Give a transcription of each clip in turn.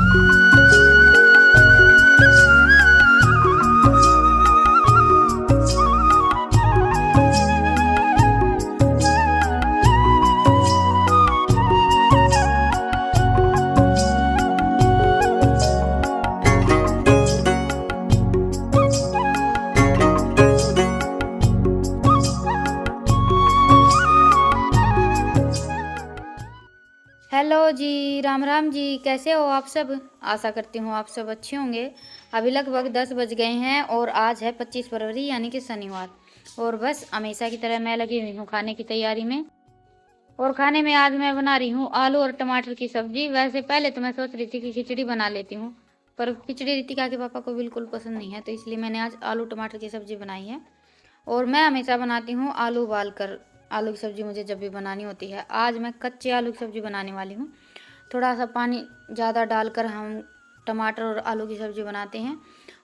Hello जी, राम राम जी। कैसे हो आप सब? आशा करती हूँ आप सब अच्छे होंगे। अभी लगभग 10 बज गए हैं और आज है 25 फरवरी यानी कि शनिवार। और बस हमेशा की तरह मैं लगी हुई हूँ खाने की तैयारी में। और खाने में आज मैं बना रही हूँ आलू और टमाटर की सब्जी। वैसे पहले तो मैं सोच रही थी कि खिचड़ी बना लेती हूँ, पर खिचड़ी रितिका के पापा को बिल्कुल पसंद नहीं है, तो इसलिए मैंने आज आलू टमाटर की सब्जी बनाई है। और मैं हमेशा बनाती हूँ आलू उबाल कर। आलू की सब्ज़ी मुझे जब भी बनानी होती है, आज मैं कच्चे आलू की सब्ज़ी बनाने वाली हूँ। थोड़ा सा पानी ज़्यादा डालकर हम टमाटर और आलू की सब्ज़ी बनाते हैं।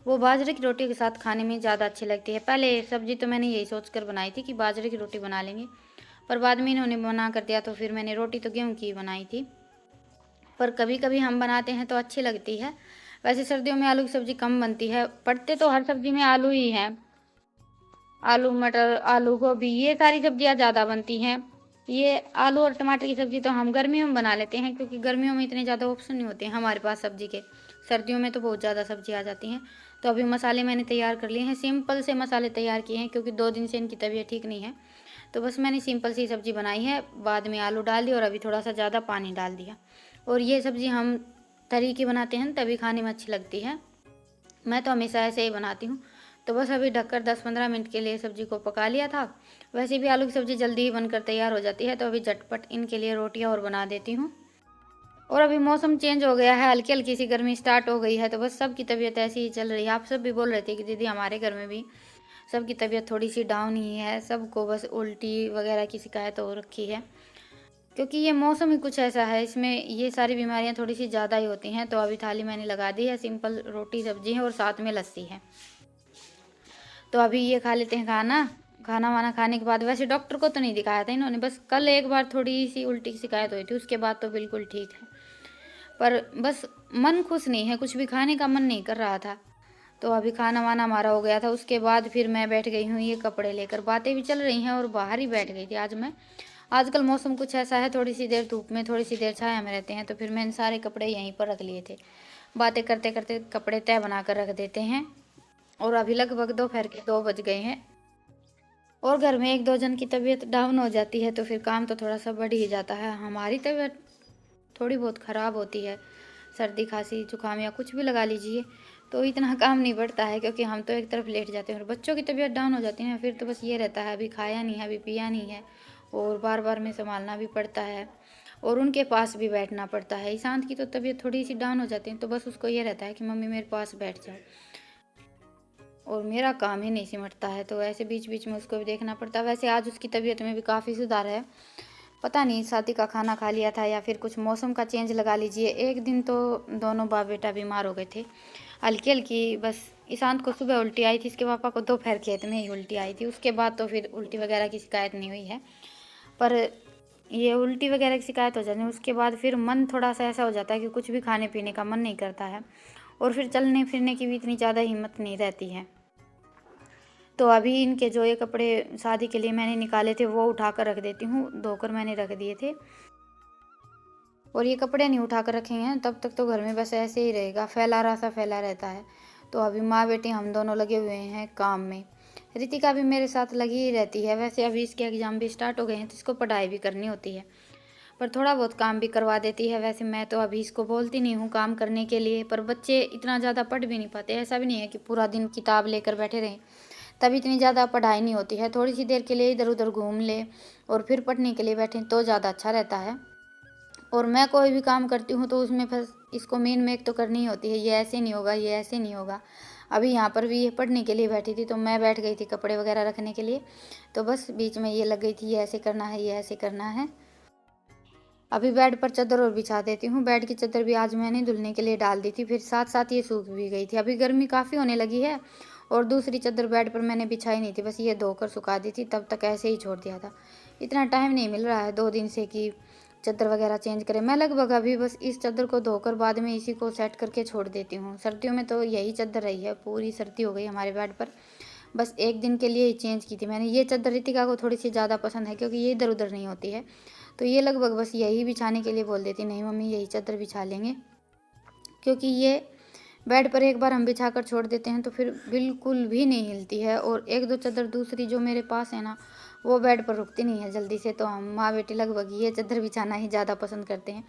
वो बाजरे की रोटी के साथ खाने में ज़्यादा अच्छी लगती है। पहले सब्ज़ी तो मैंने यही सोच कर बनाई थी कि बाजरे की रोटी बना लेंगे, पर बाद में इन्होंने मना कर दिया, तो फिर मैंने रोटी तो गेहूँ की बनाई थी। पर कभी कभी हम बनाते हैं तो अच्छी लगती है। वैसे सर्दियों में आलू की सब्ज़ी कम बनती है, पड़ते तो हर सब्ज़ी में आलू ही हैं। आलू मटर, आलू गोभी, ये सारी सब्जियां ज़्यादा बनती हैं। ये आलू और टमाटर की सब्ज़ी तो हम गर्मियों में बना लेते हैं, क्योंकि गर्मियों में इतने ज़्यादा ऑप्शन नहीं होते हैं हमारे पास सब्ज़ी के। सर्दियों में तो बहुत ज़्यादा सब्ज़ी आ जाती हैं। तो अभी मसाले मैंने तैयार कर लिए हैं, सिंपल से मसाले तैयार किए हैं, क्योंकि 2 दिन से इनकी तबीयत ठीक नहीं है। तो बस मैंने सिंपल सी सब्ज़ी बनाई है, बाद में आलू डाल दिया और अभी थोड़ा सा ज़्यादा पानी डाल दिया। और ये सब्ज़ी हम तरी की बनाते हैं, तभी खाने में अच्छी लगती है। मैं तो हमेशा ऐसे ही बनाती हूँ। तो बस अभी ढककर 10-15 मिनट के लिए सब्ज़ी को पका लिया था। वैसे भी आलू की सब्ज़ी जल्दी ही बनकर तैयार हो जाती है, तो अभी झटपट इनके लिए रोटियां और बना देती हूँ। और अभी मौसम चेंज हो गया है, हल्की हल्की सी गर्मी स्टार्ट हो गई है, तो बस सबकी तबीयत ऐसी ही चल रही है। आप सब भी बोल रहे थे कि दीदी हमारे घर में भी सबकी तबीयत थोड़ी सी डाउन ही है, सबको बस उल्टी वगैरह की शिकायत हो रखी है, क्योंकि ये मौसम ही कुछ ऐसा है, इसमें ये सारी बीमारियां थोड़ी सी ज़्यादा ही होती हैं। तो अभी थाली मैंने लगा दी है, सिंपल रोटी सब्जी है और साथ में लस्सी है। तो अभी ये खा लेते हैं खाना। खाना वाना खाने के बाद, वैसे डॉक्टर को तो नहीं दिखाया था इन्होंने, बस कल एक बार थोड़ी सी उल्टी की शिकायत हुई थी, उसके बाद तो बिल्कुल ठीक है। पर बस मन खुश नहीं है, कुछ भी खाने का मन नहीं कर रहा था। तो अभी खाना वाना हमारा हो गया था, उसके बाद फिर मैं बैठ गई हूँ ये कपड़े लेकर। बातें भी चल रही हैं और बाहर ही बैठ गई थी आज मैं। आजकल मौसम कुछ ऐसा है, थोड़ी सी देर धूप में थोड़ी सी देर छाया में रहते हैं, तो फिर मैंने सारे कपड़े यहीं पर रख लिए थे। बातें करते करते कपड़े तय बना कर रख देते हैं। और अभी लगभग दोपहर के 2 बज गए हैं। और घर में 1-2 जन की तबीयत डाउन हो जाती है, तो फिर काम तो थोड़ा सा बढ़ ही जाता है। हमारी तबीयत थोड़ी बहुत ख़राब होती है, सर्दी खांसी जुकाम या कुछ भी लगा लीजिए, तो इतना काम नहीं बढ़ता है, क्योंकि हम तो एक तरफ लेट जाते हैं। और बच्चों की तबीयत डाउन हो जाती है, फिर तो बस ये रहता है अभी खाया नहीं है, अभी पिया नहीं है, और बार बार में संभालना भी पड़ता है और उनके पास भी बैठना पड़ता है। ईशांत की तो तबीयत थोड़ी सी डाउन हो जाती है, तो बस उसको ये रहता है कि मम्मी मेरे पास बैठ जाओ, और मेरा काम ही नहीं सिमटता है, तो ऐसे बीच बीच में उसको भी देखना पड़ता है। वैसे आज उसकी तबीयत में भी काफ़ी सुधार है। पता नहीं शादी का खाना खा लिया था या फिर कुछ मौसम का चेंज लगा लीजिए। एक दिन तो दोनों बाप बेटा बीमार हो गए थे, हल्की हल्की। बस ईशांत को सुबह उल्टी आई थी, इसके पापा को दोपहर खेत में ही उल्टी आई थी, उसके बाद तो फिर उल्टी वगैरह की शिकायत नहीं हुई है। पर ये उल्टी वगैरह की शिकायत हो जाती है, उसके बाद फिर मन थोड़ा सा ऐसा हो जाता है कि कुछ भी खाने पीने का मन नहीं करता है, और फिर चलने फिरने की भी इतनी ज़्यादा हिम्मत नहीं रहती है। तो अभी इनके जो ये कपड़े शादी के लिए मैंने निकाले थे वो उठा कर रख देती हूँ, धोकर मैंने रख दिए थे। और ये कपड़े नहीं उठा कर रखे हैं तब तक तो घर में बस ऐसे ही रहेगा, फैला रहा सा फैला रहता है। तो अभी माँ बेटी हम दोनों लगे हुए हैं काम में। रितिका भी मेरे साथ लगी ही रहती है। वैसे अभी इसके एग्ज़ाम भी स्टार्ट हो गए हैं, तो इसको पढ़ाई भी करनी होती है, पर थोड़ा बहुत काम भी करवा देती है। वैसे मैं तो अभी इसको बोलती नहीं हूँ काम करने के लिए, पर बच्चे इतना ज़्यादा पढ़ भी नहीं पाते। ऐसा भी नहीं है कि पूरा दिन किताब लेकर बैठे रहें, तब इतनी ज़्यादा पढ़ाई नहीं होती है। थोड़ी सी देर के लिए इधर उधर घूम ले और फिर पढ़ने के लिए बैठें तो ज़्यादा अच्छा रहता है। और मैं कोई भी काम करती हूँ तो उसमें बस इसको मेन मेक तो करनी ही होती है, ये ऐसे नहीं होगा, ये ऐसे नहीं होगा। अभी यहाँ पर भी ये पढ़ने के लिए बैठी थी, तो मैं बैठ गई थी कपड़े वगैरह रखने के लिए, तो बस बीच में ये लग गई थी, ये ऐसे करना है, ये ऐसे करना है। अभी बेड पर चादर और बिछा देती हूँ। बेड की चादर भी आज मैंने धुलने के लिए डाल दी थी, फिर साथ साथ ये सूख भी गई थी। अभी गर्मी काफ़ी होने लगी है, और दूसरी चादर बेड पर मैंने बिछाई नहीं थी, बस ये धोकर सुखा दी थी, तब तक ऐसे ही छोड़ दिया था। इतना टाइम नहीं मिल रहा है 2 दिन से कि चादर वगैरह चेंज करें। मैं लगभग अभी बस इस चादर को धोकर बाद में इसी को सेट करके छोड़ देती हूँ। सर्दियों में तो यही चादर रही है, पूरी सर्दी हो गई हमारे बेड पर। बस एक दिन के लिए ही चेंज की थी मैंने। ये चादर रितिका को थोड़ी सी ज़्यादा पसंद है क्योंकि ये इधर उधर नहीं होती है, तो ये लगभग बस यही बिछाने के लिए बोल देती, नहीं मम्मी यही चादर बिछा लेंगे, क्योंकि ये बेड पर एक बार हम बिछा कर छोड़ देते हैं तो फिर बिल्कुल भी नहीं हिलती है। और एक दो चादर दूसरी जो मेरे पास है ना, वो बेड पर रुकती नहीं है जल्दी से, तो हम माँ बेटी लगभग ये चादर बिछाना ही ज़्यादा पसंद करते हैं।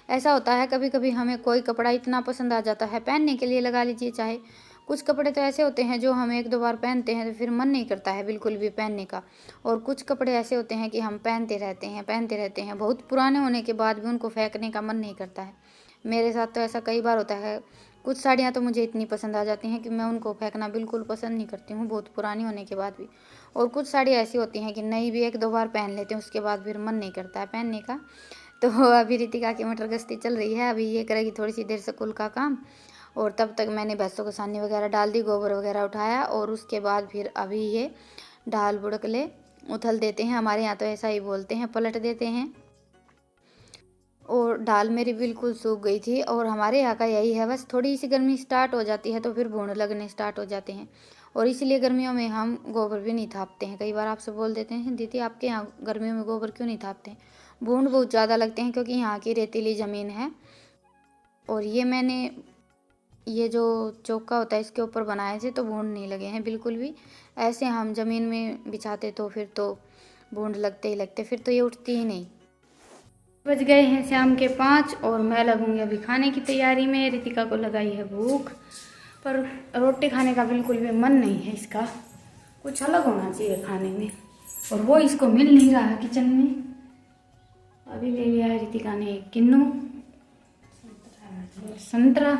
ऐसा होता है कभी कभी हमें कोई कपड़ा इतना पसंद आ जाता है पहनने के लिए, लगा लीजिए, चाहे कुछ कपड़े तो ऐसे होते हैं जो हम एक दो बार पहनते हैं तो फिर मन नहीं करता है बिल्कुल भी पहनने का, और कुछ कपड़े ऐसे होते हैं कि हम पहनते रहते हैं, बहुत पुराने होने के बाद भी उनको फेंकने का मन नहीं करता है। मेरे साथ तो ऐसा कई बार होता है। कुछ साड़ियाँ तो मुझे इतनी पसंद आ जाती हैं कि मैं उनको फेंकना बिल्कुल पसंद नहीं करती हूँ, बहुत पुरानी होने के बाद भी। और कुछ साड़ियाँ ऐसी होती हैं कि नई भी एक दो बार पहन लेते हैं, उसके बाद फिर मन नहीं करता है पहनने का। तो अभी रितिका की मटर गश्ती चल रही है, अभी ये करेगी थोड़ी सी देर स्कूल का काम, और तब तक मैंने भैंसों को सानी वगैरह डाल दी, गोबर वगैरह उठाया, और उसके बाद फिर अभी ये ढाल बुड़कले उथल देते हैं, हमारे यहाँ तो ऐसा ही बोलते हैं, पलट देते हैं। और दाल मेरी बिल्कुल सूख गई थी, और हमारे यहाँ का यही है, बस थोड़ी सी गर्मी स्टार्ट हो जाती है तो फिर भूण लगने स्टार्ट हो जाते हैं, और इसलिए गर्मियों में हम गोबर भी नहीं थापते हैं। कई बार आपसे बोल देते हैं दीदी आपके यहाँ गर्मियों में गोबर क्यों नहीं थापते हैं? भूण बहुत ज़्यादा लगते हैं क्योंकि यहाँ की रेतीली ज़मीन है। और ये मैंने ये जो चौका होता है इसके ऊपर बनाए थे तो भूण नहीं लगे हैं बिल्कुल भी। ऐसे हम ज़मीन में बिछाते तो फिर तो भूण लगते ही लगते, फिर तो ये उठती ही नहीं। बज गए हैं शाम के 5 और मैं लगूंगी अभी खाने की तैयारी में। रितिका को लगाई है भूख, पर रोटी खाने का बिल्कुल भी मन नहीं है इसका, कुछ अलग होना चाहिए खाने में, और वो इसको मिल नहीं रहा है किचन में। अभी ले लिया है रितिका ने एक किन्नू संतरा,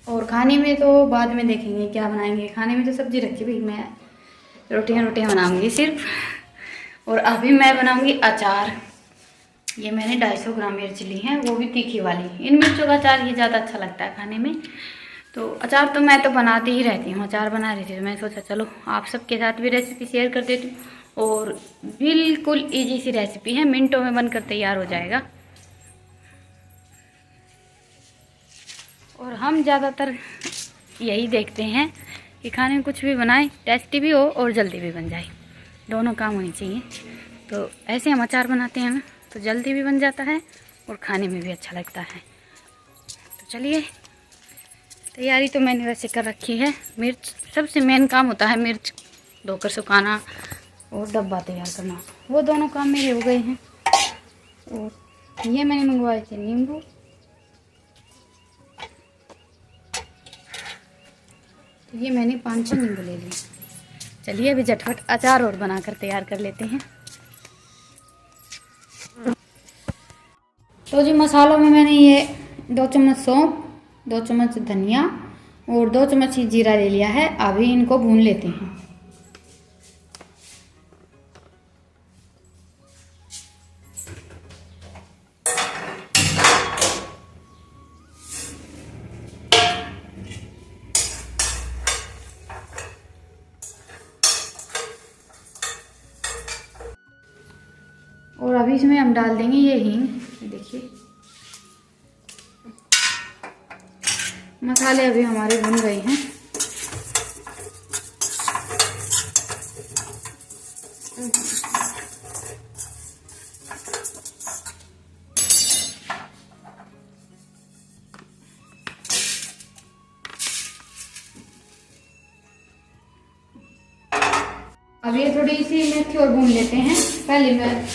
और खाने में तो बाद में देखेंगे क्या बनाएंगे। खाने में तो सब्जी रखी हुई, मैं रोटियां बनाऊंगी सिर्फ। और अभी मैं बनाऊंगी अचार। ये मैंने 250 ग्राम मिर्च ली है, वो भी तीखी वाली। इन मिर्चों का अचार ये ज़्यादा अच्छा लगता है खाने में। तो अचार तो मैं तो बनाती ही रहती हूँ, अचार बना रही थी तो मैं सोचा चलो आप सबके साथ भी रेसिपी शेयर कर देती हूँ। और बिल्कुल इजी सी रेसिपी है, मिनटों में बनकर तैयार हो जाएगा। और हम ज़्यादातर यही देखते हैं कि खाने में कुछ भी बनाए टेस्टी भी हो और जल्दी भी बन जाए, दोनों काम होनी चाहिए। तो ऐसे हम अचार बनाते हैं ना, तो जल्दी भी बन जाता है और खाने में भी अच्छा लगता है। तो चलिए, तैयारी तो मैंने वैसे कर रखी है। मिर्च सबसे मेन काम होता है, मिर्च धोकर सुखाना और डब्बा तैयार करना, वो दोनों काम मेरे हो गए हैं। और ये मैंने मंगवाए थे नींबू, तो ये मैंने 5-6 नींबू ले लिए। चलिए अभी झटपट अचार और बनाकर तैयार कर लेते हैं। तो जी मसालों में मैंने ये 2 चम्मच सौंफ, 2 चम्मच धनिया और 2 चम्मच ही जीरा ले लिया है। अभी इनको भून लेते हैं। और अभी इसमें हम डाल देंगे ये हींग। देखिए मसाले अभी हमारे भुन गए हैं। अब ये थोड़ी सी मेथी और भून लेते हैं। पहले मैं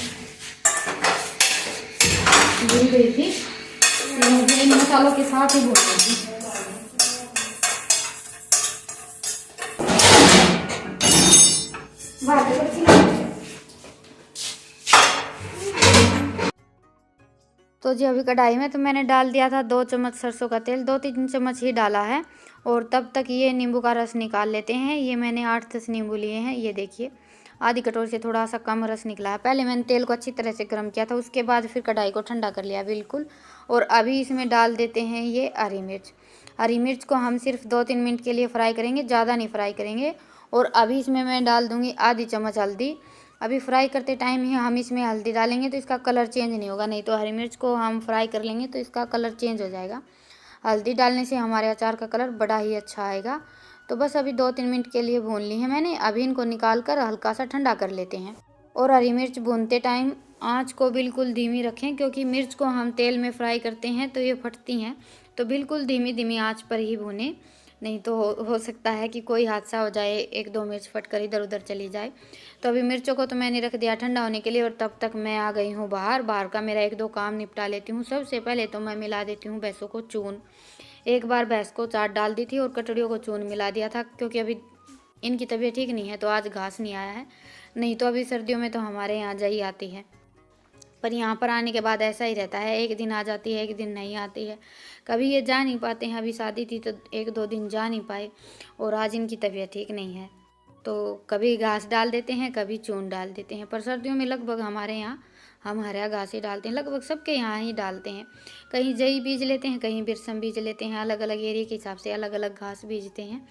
भून गई थी, मुझे इन मसालों के साथ ही भून लेती। तो जी अभी कढ़ाई में तो मैंने डाल दिया था 2 चम्मच सरसों का तेल, 2-3 चम्मच ही डाला है। और तब तक ये नींबू का रस निकाल लेते हैं। ये मैंने 8-10 नींबू लिए हैं। ये देखिए आधी कटोरी से थोड़ा सा कम रस निकला है। पहले मैंने तेल को अच्छी तरह से गर्म किया था, उसके बाद फिर कढ़ाई को ठंडा कर लिया बिल्कुल। और अभी इसमें डाल देते हैं ये हरी मिर्च। हरी मिर्च को हम सिर्फ 2-3 मिनट के लिए फ्राई करेंगे, ज़्यादा नहीं फ्राई करेंगे। और अभी इसमें मैं डाल दूँगी आधी चम्मच हल्दी अभी फ्राई करते टाइम ही हम इसमें हल्दी डालेंगे तो इसका कलर चेंज नहीं होगा, नहीं तो हरी मिर्च को हम फ्राई कर लेंगे तो इसका कलर चेंज हो जाएगा। हल्दी डालने से हमारे अचार का कलर बड़ा ही अच्छा आएगा। तो बस अभी 2-3 मिनट के लिए भून ली है मैंने। अभी इनको निकाल कर हल्का सा ठंडा कर लेते हैं। और हरी मिर्च भूनते टाइम आँच को बिल्कुल धीमी रखें, क्योंकि मिर्च को हम तेल में फ्राई करते हैं तो ये फटती हैं। तो बिल्कुल धीमी धीमी आँच पर ही भूनें, नहीं तो हो सकता है कि कोई हादसा हो जाए, 1-2 मिर्च फट कर इधर उधर चली जाए। तो अभी मिर्चों को तो मैंने रख दिया ठंडा होने के लिए, और तब तक मैं आ गई हूँ बाहर का मेरा 1-2 काम निपटा लेती हूँ। सबसे पहले तो मैं मिला देती हूँ भैंसों को चून। एक बार भैंस को चाट डाल दी थी और कटोरियों को चून मिला दिया था, क्योंकि अभी इनकी तबीयत ठीक नहीं है तो आज घास नहीं आया है। नहीं तो अभी सर्दियों में तो हमारे यहाँ जई आती है, पर यहाँ पर आने के बाद ऐसा ही रहता है, एक दिन आ जाती है, एक दिन नहीं आती है। कभी ये जा नहीं पाते हैं। अभी शादी थी तो 1-2 दिन जा नहीं पाए, और आज इनकी तबीयत ठीक नहीं है तो कभी घास डाल देते हैं, कभी चून डाल देते हैं। पर सर्दियों में लगभग हमारे यहाँ हम हरा घास ही डालते हैं, लगभग सबके यहाँ ही डालते हैं। कहीं जई बीज लेते हैं, कहीं बिरसम बीज लेते हैं, अलग अलग एरिया के हिसाब से अलग अलग घास बीजते हैं।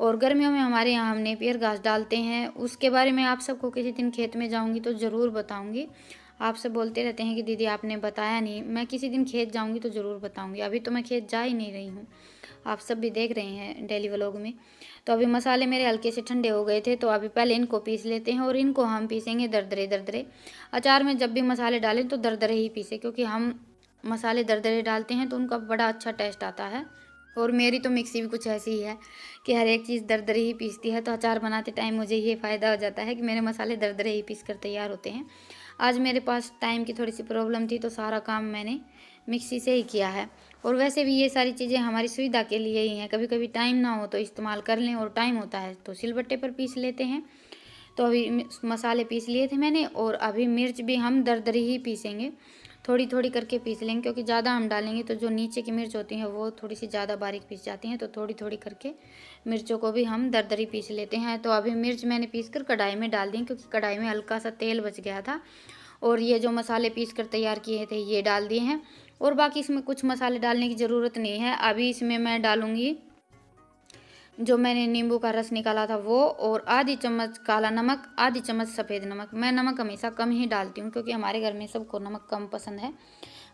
और गर्मियों में हमारे यहाँ हम नेपियर घास डालते हैं। उसके बारे में आप सबको किसी दिन खेत में जाऊँगी तो ज़रूर बताऊँगी। आप सब बोलते रहते हैं कि दीदी आपने बताया नहीं, मैं किसी दिन खेत जाऊँगी तो ज़रूर बताऊँगी। अभी तो मैं खेत जा ही नहीं रही हूँ, आप सब भी देख रहे हैं डेली व्लॉग में। तो अभी मसाले मेरे हल्के से ठंडे हो गए थे, तो अभी पहले इनको पीस लेते हैं, और इनको हम पीसेंगे दरदरे दरदरे। अचार में जब भी मसाले डालें तो दरदरे ही पीसें, क्योंकि हम मसाले दरदरे डालते हैं तो उनका बड़ा अच्छा टेस्ट आता है। और मेरी तो मिक्सी भी कुछ ऐसी ही है कि हर एक चीज़ दरदरे ही पीसती है, तो अचार बनाते टाइम मुझे ये फ़ायदा हो जाता है कि मेरे मसाले दरदरे ही पीस कर तैयार होते हैं। आज मेरे पास टाइम की थोड़ी सी प्रॉब्लम थी तो सारा काम मैंने मिक्सी से ही किया है। और वैसे भी ये सारी चीज़ें हमारी सुविधा के लिए ही हैं, कभी कभी टाइम ना हो तो इस्तेमाल कर लें, और टाइम होता है तो सिलबट्टे पर पीस लेते हैं। तो अभी मसाले पीस लिए थे मैंने, और अभी मिर्च भी हम दरदरी ही पीसेंगे, थोड़ी थोड़ी करके पीस लेंगे, क्योंकि ज़्यादा हम डालेंगे तो जो नीचे की मिर्च होती हैं वो थोड़ी सी ज़्यादा बारीक पीस जाती हैं। तो थोड़ी थोड़ी करके मिर्चों को भी हम दरदरी पीस लेते हैं। तो अभी मिर्च मैंने पीस कर कढ़ाई में डाल दी, क्योंकि कढ़ाई में हल्का सा तेल बच गया था, और ये जो मसाले पीस कर तैयार किए थे ये डाल दिए हैं। और बाकी इसमें कुछ मसाले डालने की ज़रूरत नहीं है। अभी इसमें मैं डालूँगी जो मैंने नींबू का रस निकाला था वो, और आधी चम्मच काला नमक, आधी चम्मच सफ़ेद नमक। मैं नमक हमेशा कम ही डालती हूँ, क्योंकि हमारे घर में सबको नमक कम पसंद है।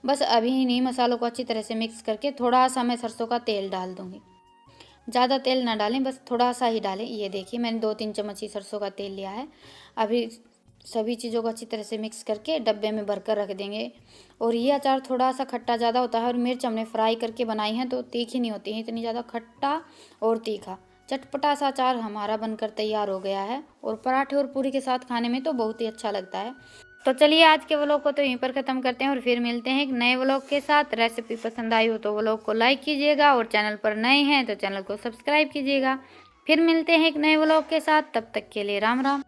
बस अभी इन्हीं मसालों को अच्छी तरह से मिक्स करके थोड़ा सा मैं सरसों का तेल डाल दूँगी। ज़्यादा तेल ना डालें, बस थोड़ा सा ही डालें। ये देखिए मैंने 2-3 चम्मच ही सरसों का तेल लिया है। अभी सभी चीज़ों को अच्छी तरह से मिक्स करके डब्बे में भर कर रख देंगे। और ये अचार थोड़ा सा खट्टा ज़्यादा होता है, और मिर्च हमने फ्राई करके बनाई है तो तीखी नहीं होती है इतनी ज़्यादा, खट्टा और तीखा चटपटा सा अचार हमारा बनकर तैयार हो गया है। और पराठे और पूरी के साथ खाने में तो बहुत ही अच्छा लगता है। तो चलिए आज के व्लॉग को तो यहीं पर ख़त्म करते हैं, और फिर मिलते हैं एक नए व्लॉग के साथ। रेसिपी पसंद आई हो तो व्लॉग को लाइक कीजिएगा, और चैनल पर नए हैं तो चैनल को सब्सक्राइब कीजिएगा। फिर मिलते हैं एक नए व्लॉग के साथ, तब तक के लिए राम राम।